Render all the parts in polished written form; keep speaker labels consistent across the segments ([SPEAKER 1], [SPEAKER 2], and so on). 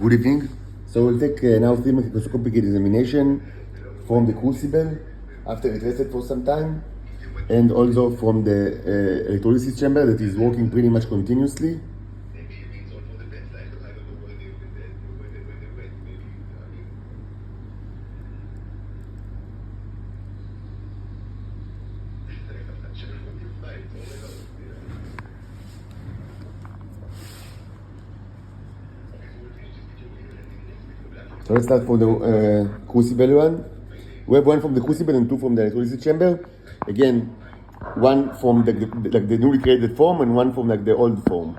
[SPEAKER 1] Good evening. So we'll take now 3 microscopic examination from the crucible after it rested for some time, and also from the electrolysis chamber that is working pretty much continuously. So let's start from the crucible one. We have one from the crucible and two from the electrolysis chamber. Again, one from the newly created form and one from the old form.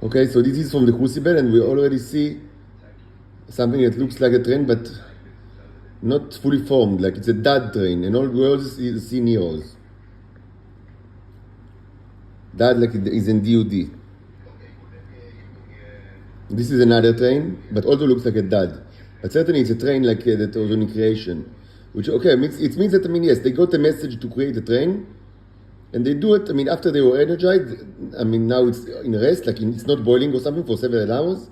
[SPEAKER 1] Okay, so this is from the crucible, and we already see something that looks like a train, but not fully formed, like it's a dud train, and all we also see neos. Dud like it is in DUD. This is another train, but also looks like a dud. But certainly it's a train like that was only creation. Which, okay, it means that, yes, they got a message to create a train, and they do it, after they were energized, now it's in rest, it's not boiling or something for several hours,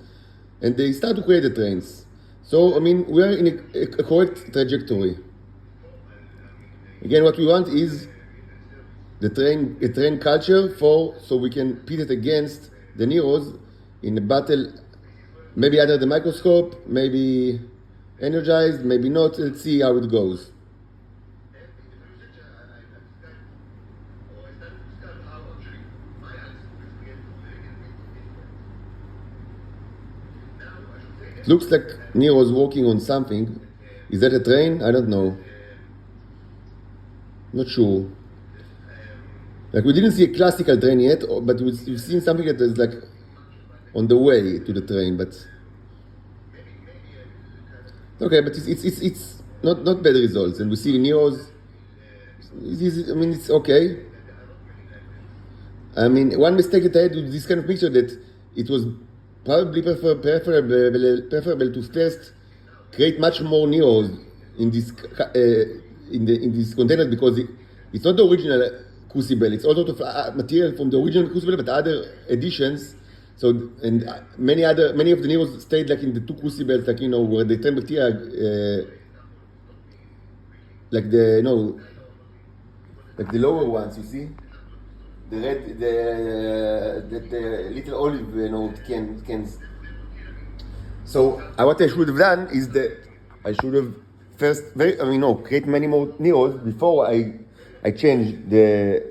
[SPEAKER 1] and they start to create the trains. So, we are in a correct trajectory. Again, what we want is a train culture so we can pit it against the Neros in a battle, maybe under the microscope, maybe energized, maybe not. Let's see how it goes. It looks like Nero's working on something. Is that a train? I don't know. Not sure. We didn't see a classical train yet, but we've seen something that is on the way to the train. But okay, but it's not bad results, and we see Nero's. It's okay. One mistake that I had with this kind of picture that it was probably preferable to first create much more Neros in this in these containers, because it's not the original crucible. It's also material from the original crucible, but other additions. So and many of the Neros stayed in the two crucibles, where the train bacteria, the lower ones, you see. The red, the little olive, cans. So what I should have done is that I should have first, create many more Neros before I change the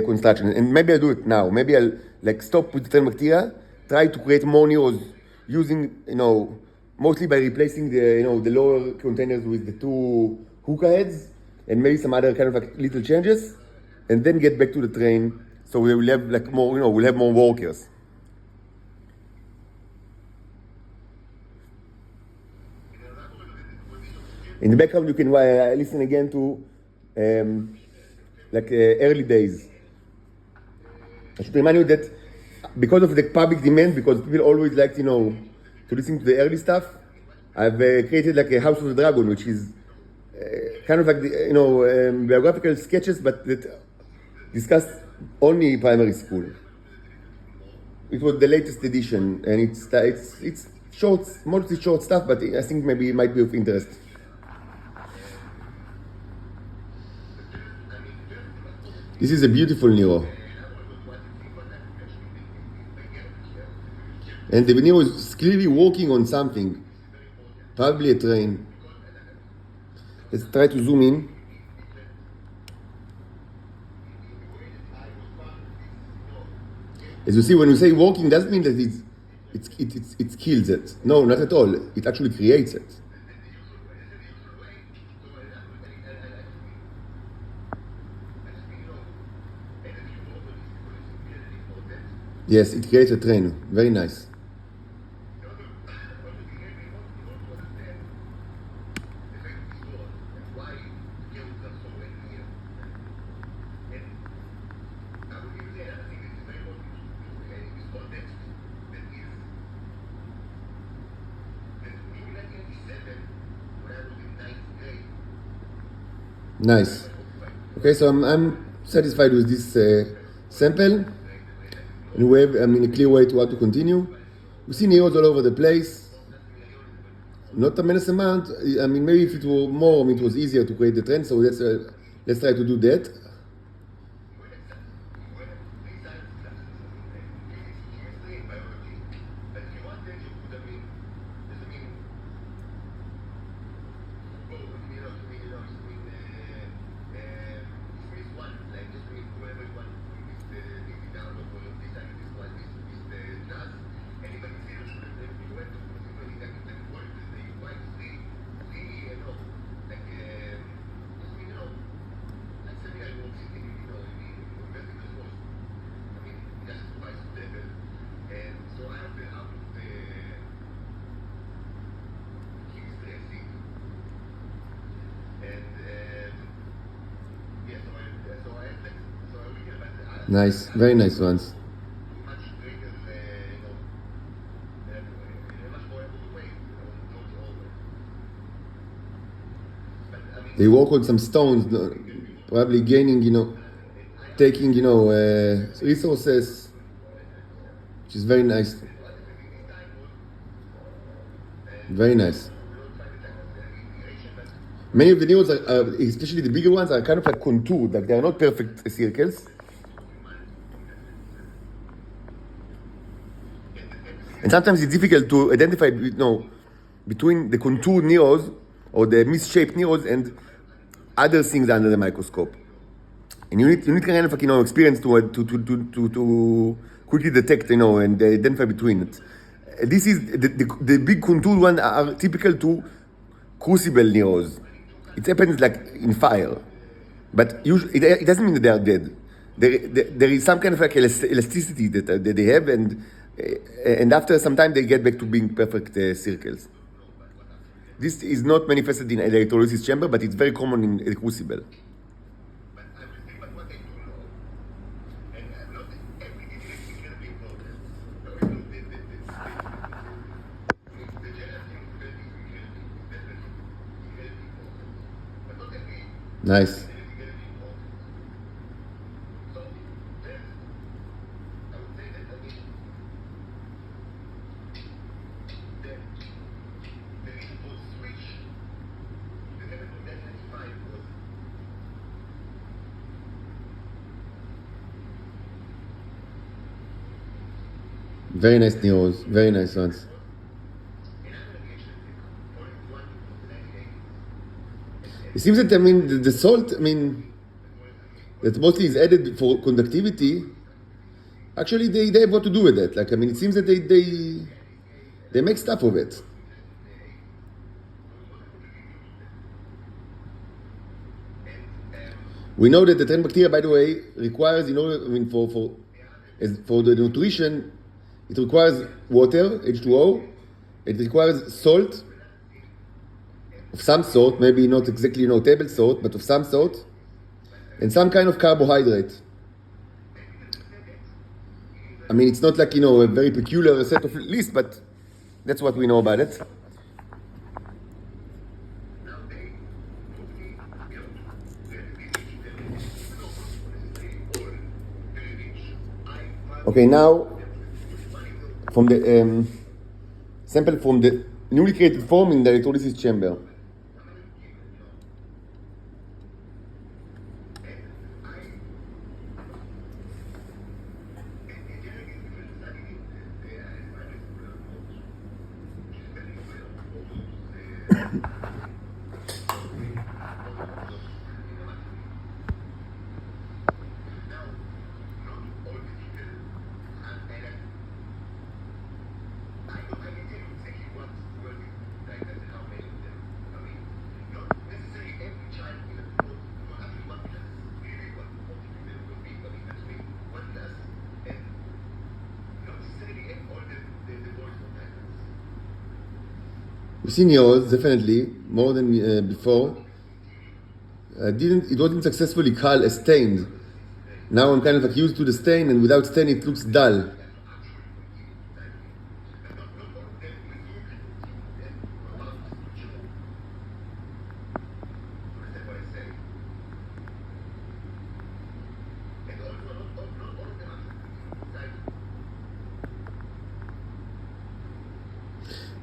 [SPEAKER 1] construction. And maybe I'll do it now. Maybe I'll stop with the train bacteria, try to create more Neros using, mostly by replacing the lower containers with the two hookah heads, and maybe some other kind of little changes, and then get back to the train, so we will have more, we'll have more workers. In the background, you can listen again to early days. I should remind you that because of the public demand, because people always like to listen to the early stuff, I've created a House of the Dragon, which is kind of biographical sketches, but that discussed only primary school. It was the latest edition, and it's short, mostly short stuff, but I think maybe it might be of interest. This is a beautiful Nero. And the Nero is clearly working on something, probably a train. Let's try to zoom in. As you see, when you say working, doesn't mean that it kills it. No, not at all. It actually creates it. Yes, it creates a train. Very nice. Nice. Okay, so I'm satisfied with this sample. And we have, a clear way to how to continue. We see neos all over the place. Not a tremendous amount. Maybe if it were more, it was easier to create the trend. So let's try to do that. Nice, very nice ones. They walk on some stones, probably gaining, taking, resources, which is very nice. Very nice. Many of the neos, especially the bigger ones, are kind of like contoured, like they are not perfect circles. And sometimes it's difficult to identify, between the contoured neos or the misshaped neos and other things under the microscope. And you need kind of like, experience to quickly detect, and identify between it. This is the big contoured ones are typical to crucible neos. It happens like in fire, but usually it doesn't mean that they are dead. There is some kind of like elasticity that they have, and after some time they get back to being perfect circles. This is not manifested in electrolysis chamber, but it's very common in the crucible. Nice. Very nice neos, very nice ones. It seems that, the salt, that mostly is added for conductivity, actually they have what to do with it. Like, it seems that they make stuff of it. We know that the trend bacteria, by the way, requires, for the nutrition, it requires water, H2O, it requires salt of some sort, maybe not exactly, table salt, but of some sort, and some kind of carbohydrate. It's not like, a very peculiar set of lists, but that's what we know about it. Okay, now from the sample from the newly created form in the electrolysis chamber. You see Neos, definitely, more than before. It wasn't successfully called a stained. Now I'm kind of like used to the stain, and without stain it looks dull.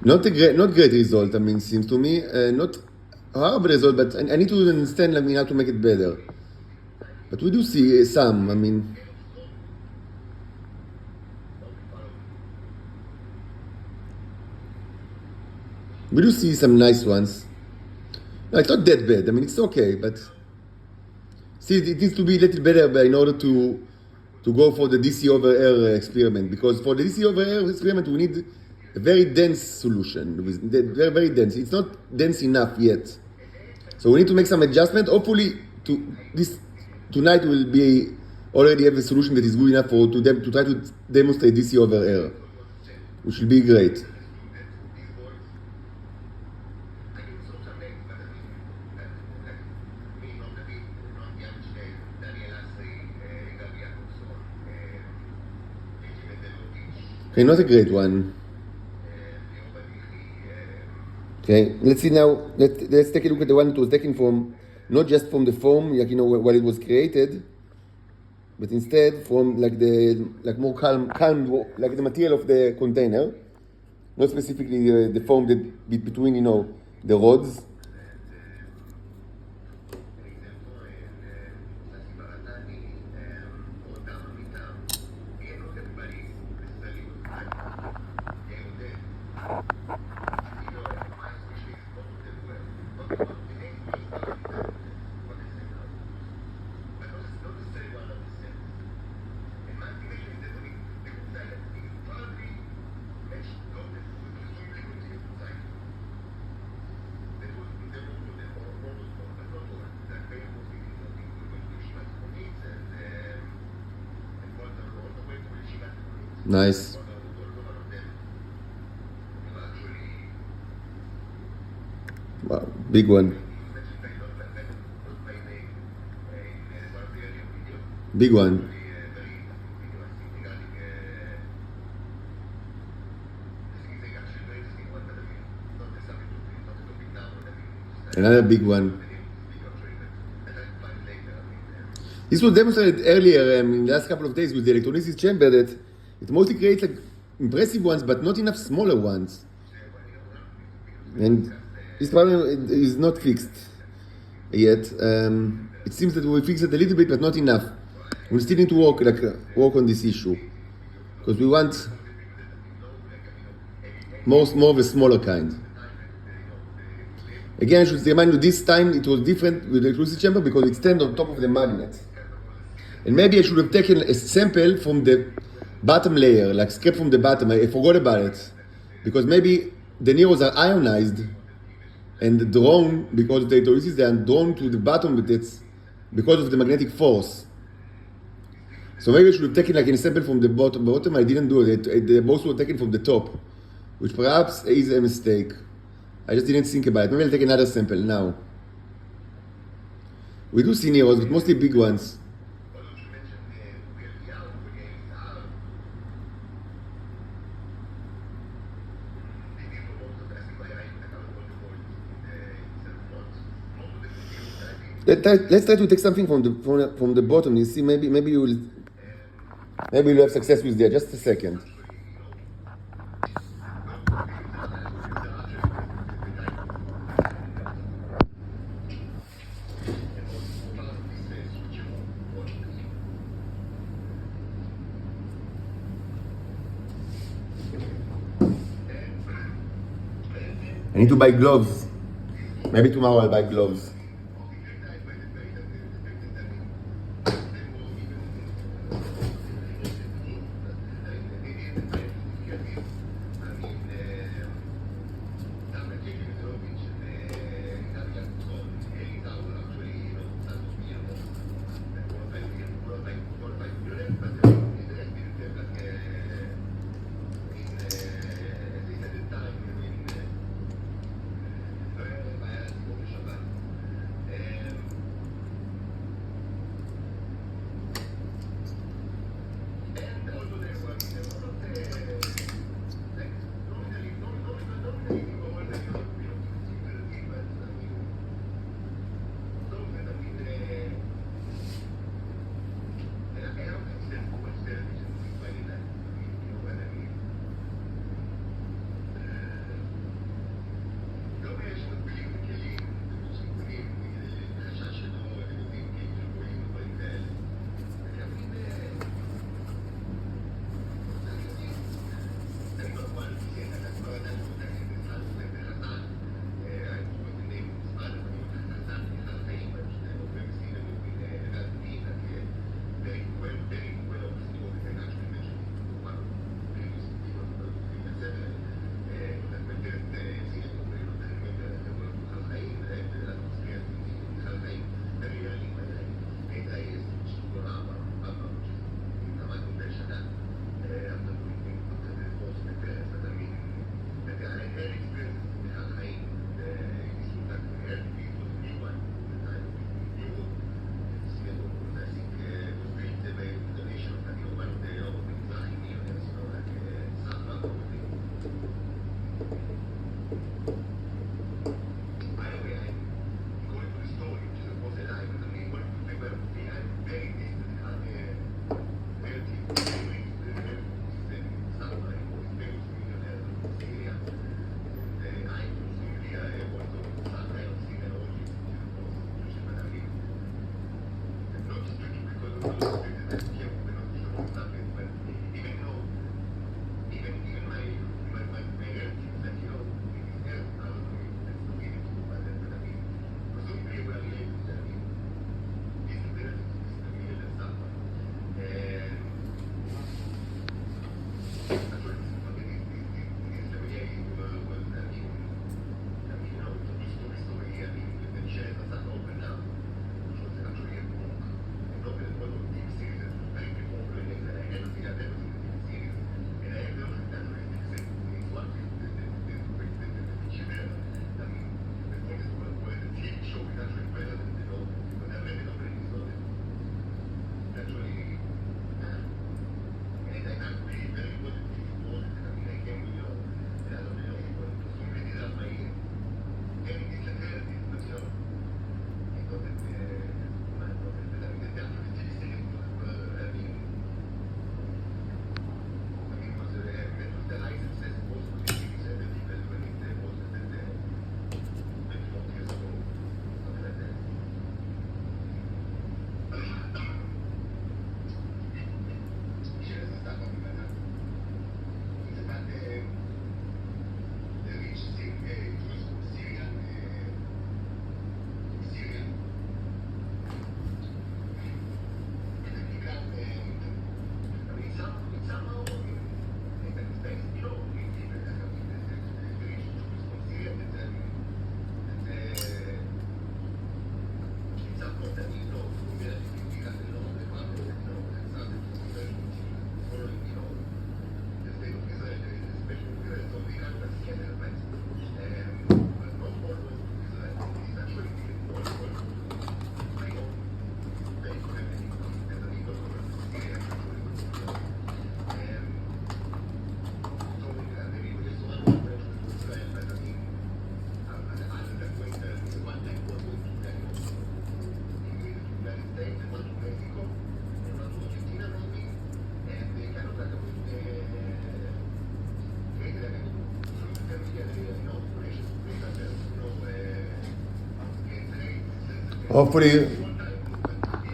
[SPEAKER 1] Not great result. I mean, seems to me not horrible result, but I need to understand. I mean, how to make it better. But we do see some. I mean, we do see some nice ones. No, it's not that bad. I mean, it's okay, but see, it needs to be a little better in order to go for the DC over air experiment. Because for the DC over air experiment, we need a very dense solution. Very, very dense. It's not dense enough yet. So we need to make some adjustment. Hopefully, tonight will be already have a solution that is good enough to try to demonstrate DC over air, which will be great. Okay, not a great one. Okay, let's see now. Let's take a look at the one that was taken from, not just from the foam, like while it was created, but instead from more calm, like the material of the container, not specifically the foam that between the rods. Nice. Wow, big one. Big one. Another big one. This was demonstrated earlier in the last couple of days with the electrolysis chamber that it mostly creates like impressive ones, but not enough smaller ones. And this problem is not fixed yet. It seems that we fixed it a little bit, but not enough. We still need to work on this issue because we want more of a smaller kind. Again, I should remind you, this time it was different with the electrolysis chamber because it stands on top of the magnet. And maybe I should have taken a sample from the bottom layer, like scrap from the bottom. I forgot about it. Because maybe the neros are ionized and drawn, because of the electrolysis, they are drawn to the bottom, but it's because of the magnetic force. So maybe I should have taken like a sample from the bottom. I didn't do it. They both were taken from the top, which perhaps is a mistake. I just didn't think about it. Maybe I'll take another sample now. We do see neros, but mostly big ones. Let's try to take something from the bottom. You see, maybe you'll have success with that. Just a second. I need to buy gloves. Maybe tomorrow I'll buy gloves. Hopefully,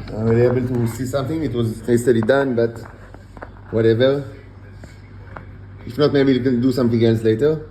[SPEAKER 1] I will be able to see something. It was hastily done, but whatever. If not, maybe we can do something else later.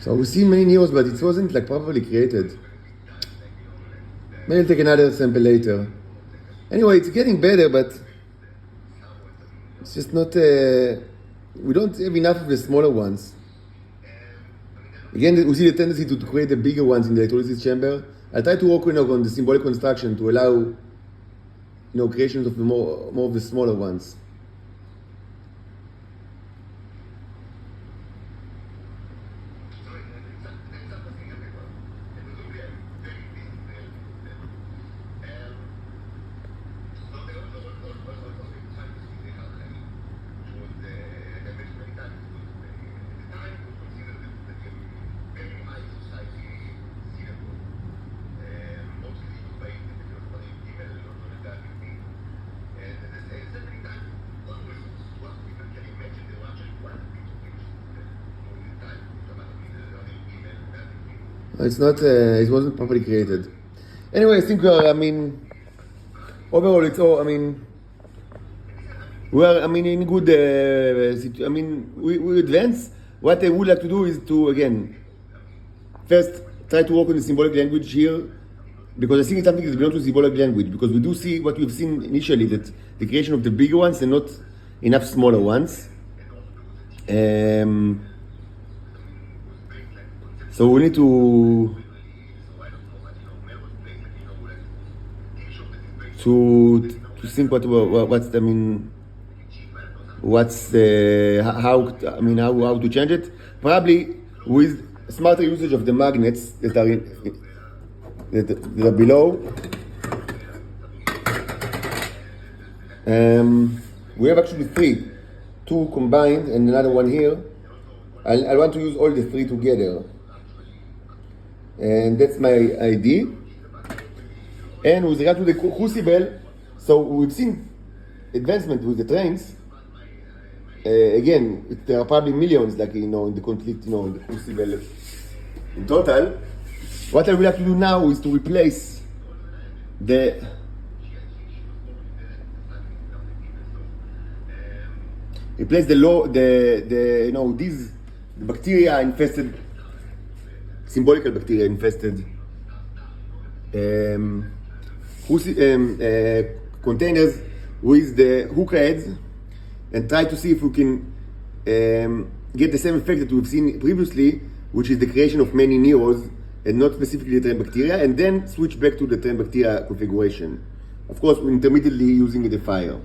[SPEAKER 1] So we see many neos, but it wasn't like properly created. Maybe I'll take another sample later. Anyway, it's getting better, but it's just not. We don't have enough of the smaller ones. Again, we see the tendency to create the bigger ones in the electrolysis chamber. I'll try to work on the symbolic construction to allow, creations of the more of the smaller ones. It's not. It wasn't properly created. Anyway, I think overall, it's all. We are. In good. We advance. What I would like to do is to again, first try to work on the symbolic language here, because I think it's something that belongs to symbolic language. Because we do see what we've seen initially, that the creation of the bigger ones and not enough smaller ones. So we need to think how to change it. Probably with smarter usage of the magnets that are that are below. We have actually two combined and another one here. I want to use all the three together. And that's my idea. And with regard to the crucible, so we've seen advancement with the trains. Again, there are probably millions, in the conflict, in the crucible in total. What I would like to do now is to replace these bacteria infested. Symbolical bacteria infested containers with the hook heads, and try to see if we can get the same effect that we've seen previously, which is the creation of many neos and not specifically the train bacteria, and then switch back to the train bacteria configuration. Of course, intermittently using the fire.